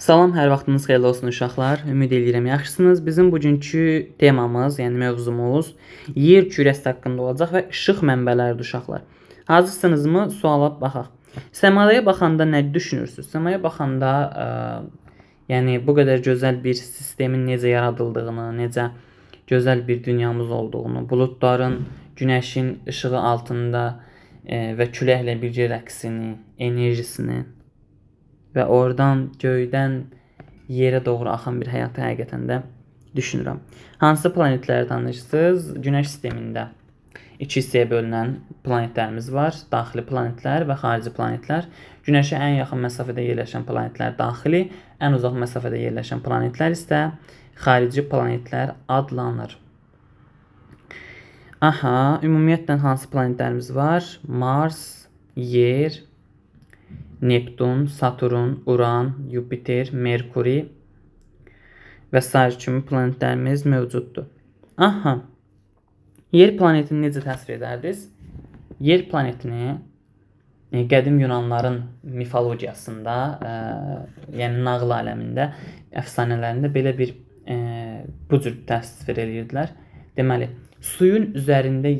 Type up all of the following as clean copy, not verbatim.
Salam, hər vaxtınız xeyirli olsun uşaqlar. Ümid edirəm yaxşısınız. Bizim bugünkü temamız, yəni mövzumuz yer kürəsi haqqında olacaq və işıq mənbələridir uşaqlar. Hazırsınızmı? Suala baxaq. Səmaya baxanda nə düşünürsüz? Səmaya baxanda, yəni bu qədər gözəl bir sistemin necə yaradıldığını, necə gözəl bir dünyamız olduğunu, buludların günəşin işığı altında və küləklə birgə rəqsini, enerjisini və oradan göydən yerə doğru axan bir həyatı həqiqətən də düşünürəm. Hansı planetləri tanıyırsınız? Günəş sistemində iki hissəyə bölünən planetlərimiz var. Daxili planetlər və xarici planetlər. Günəşə ən yaxın məsafədə yerləşən planetlər daxili, ən uzaq məsafədə yerləşən planetlər isə xarici planetlər adlanır. Ümumiyyətlə hansı planetlərimiz var? Mars, Yer, Neptun, Saturn, Uran, Yupiter, Merkuri və sair kimi planetlərimiz mövcuddur. Yer planetini necə təsvir edərdiniz? Yer planetini qədim Yunanların mifologiyasında, yəni nağıl aləmində, əfsanələrində belə bir bu cür təsvir edirdilər. Deməli, suyun üzərində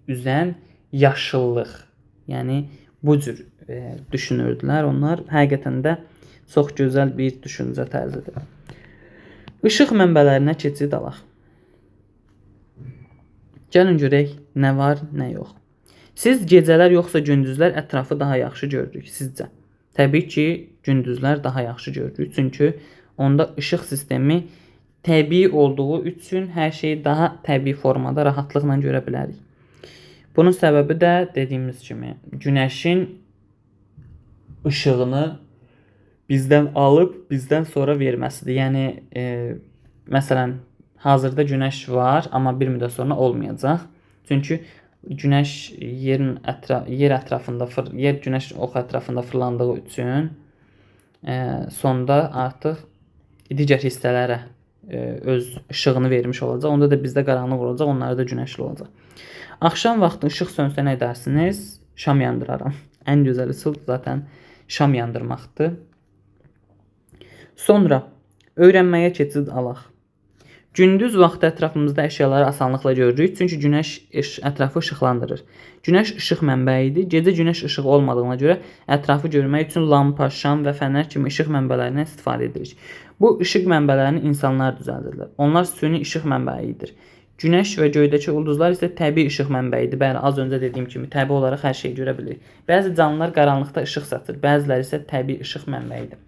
üzən yaşıllıq, yəni bu cür düşünürdülər. Onlar həqiqətən də çox gözəl bir düşüncə tərzidir. İşıq mənbələrinə keçid alaq. Gəlin görək nə var, nə yox. Siz gecələr yoxsa gündüzlər ətrafı daha yaxşı görürük sizcə? Təbii ki, gündüzlər daha yaxşı görürük. Çünki onda işıq sistemi təbii olduğu üçün hər şeyi daha təbii formada rahatlıqla görə bilərik. Bunun səbəbi də dediyimiz kimi günəşin işığını bizdən alıb bizdən sonra verməsidir. Yəni məsələn, hazırda günəş var, amma bir müddət sonra olmayacaq. Çünki günəş yer günəş ox ətrafında fırlandığı üçün sonda artıq digər hissələrə öz işığını vermiş olacaq. Onda da bizdə qaranlıq olacaq, onlarda da günəşli olacaq. Axşam vaxtı işıq sönsə nə edərsiniz? Şam yandıraram. Ən gözəl üsul zaten şam yandırmaqdır. Sonra öyrənməyə keçid alaq. Gündüz vaxtı ətrafımızda əşyaları asanlıqla görürük, çünki günəş ətrafı işıqlandırır. Günəş işıq mənbəyidir. Gecə günəş işığı olmadığına görə ətrafı görmək üçün lampa, şam və fənər kimi işıq mənbələrindən istifadə edirik. Bu işıq mənbələrini insanlar düzəldirlər. Onlar süni işıq mənbəyidir. Günəş və göydəki ulduzlar isə təbii işıq mənbəyidir. Bəli, az öncə dediyim kimi təbii olaraq hər şeyi görə bilirik. Bəzi canlılar qaranlıqda işıq satır, bəziləri isə təbii işıq mənbəyidir.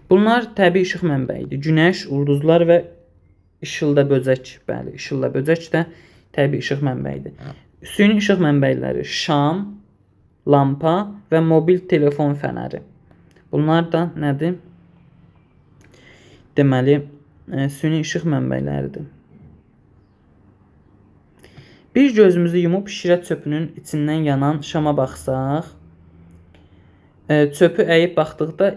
Bunlar təbii işıq mənbəyidir. Günəş, ulduzlar və işılda böcək. Bəli, işılda böcək də təbii işıq mənbəyidir. Süni işıq mənbəyləri şam, lampa və mobil telefon fənəri. Bunlar da nədir? Deməli, süni işıq mənbəyləridir. Bir gözümüzü yumub şirə çöpünün içindən yanan şama baxsaq, çöpü əyib baxdıqda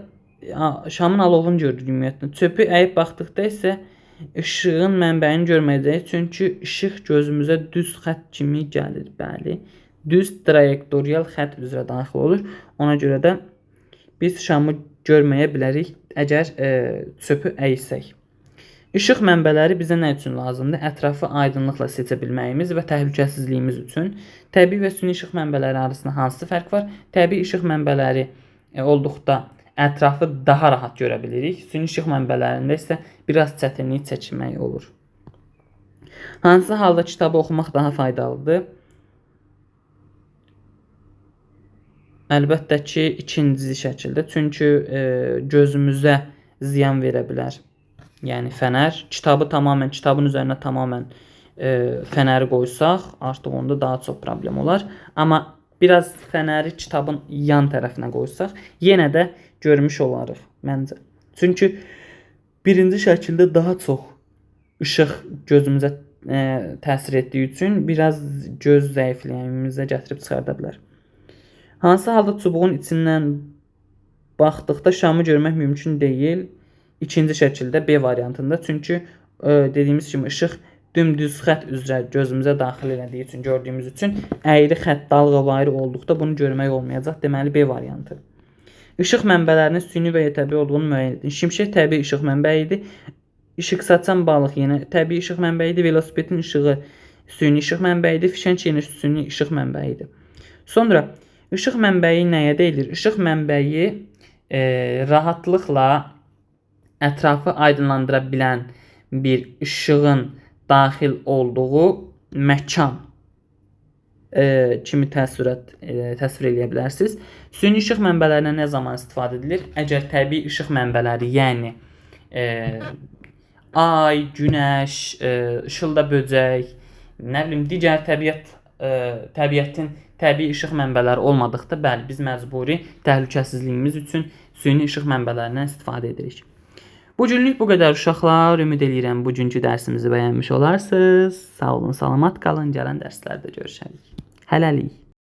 şamın alovunu görürük ümumiyyətlə. Çöpü əyib baxdıqda isə işığın mənbəyini görməyəcəyik, çünki işıq gözümüzə düz xətt kimi gəlir. Bəli, düz trayektorial xətt üzrə daxil olur. Ona görə də biz şamı görməyə bilərik əgər çöpü əysək. İşıq mənbələri bizə nə üçün lazımdır? Ətrafı aydınlıqla seçə bilməyimiz və təhlükəsizliyimiz üçün. Təbii və süni işıq mənbələri arasında hansı fərq var? Təbii işıq mənbələri olduqda ətrafı daha rahat görə bilirik. Süni işıq mənbələrində isə biraz çətinlik çəkmək olur. Hansı halda kitabı oxumaq daha faydalıdır? Əlbəttə ki, ikinci şəkildə. Çünki gözümüzə ziyan verə bilər. Yəni fənər, kitabın üzərinə tamamən fənəri qoysaq, artıq onda daha çox problem olar. Amma biraz fənəri kitabın yan tərəfinə qoysaq, yenə də görmüş olarıq məncə. Çünki birinci şəkildə daha çox işıq gözümüzə təsir etdiyi üçün biraz göz zəifliyimizə gətirib çıxarda bilər. Hansı halda çubuğun içindən baxdıqda şamı görmək mümkün deyil? İkinci şəkildə B variantında. Çünki dediyimiz kimi işıq dümdüz xətt üzrə gözümüzə daxil elədiyi üçün, gördüyümüz üçün əyri xətt dalğavari olduqda bunu görmək olmayacaq. Deməli B variantı. İşıq mənbələrinin süni və ya təbii olduğunu müəyyən edin. Şimşək təbii işıq mənbəyidir. İşıq saçan balıq yenə təbii işıq mənbəyidir. Velosipedin işığı süni işıq mənbəyidir. Fişəng yenə süni işıq mənbəyidir. Sonra işıq mənbəyi nəyə deyilir? İşıq mənbəyi rahatlıqla ətrafı aydınlandıra bilən bir işığın daxil olduğu məkan kimi təsvir eləyə bilərsiniz. Süni işıq mənbələrinə nə zaman istifadə edilir? Əgər təbii işıq mənbələri, yəni ay, günəş, işılda böcək, nə bilim digər təbiətin təbii işıq mənbələri olmadıqda, bəli, biz məcburi təhlükəsizliyimiz üçün süni işıq mənbələrindən istifadə edirik. Bu günlük bu qədər uşaqlar. Ümid edirəm bugünkü dərsimizi bəyənmiş olarsınız. Sağ olun, salamat qalın. Gələn dərslərdə görüşərik. Hələlik.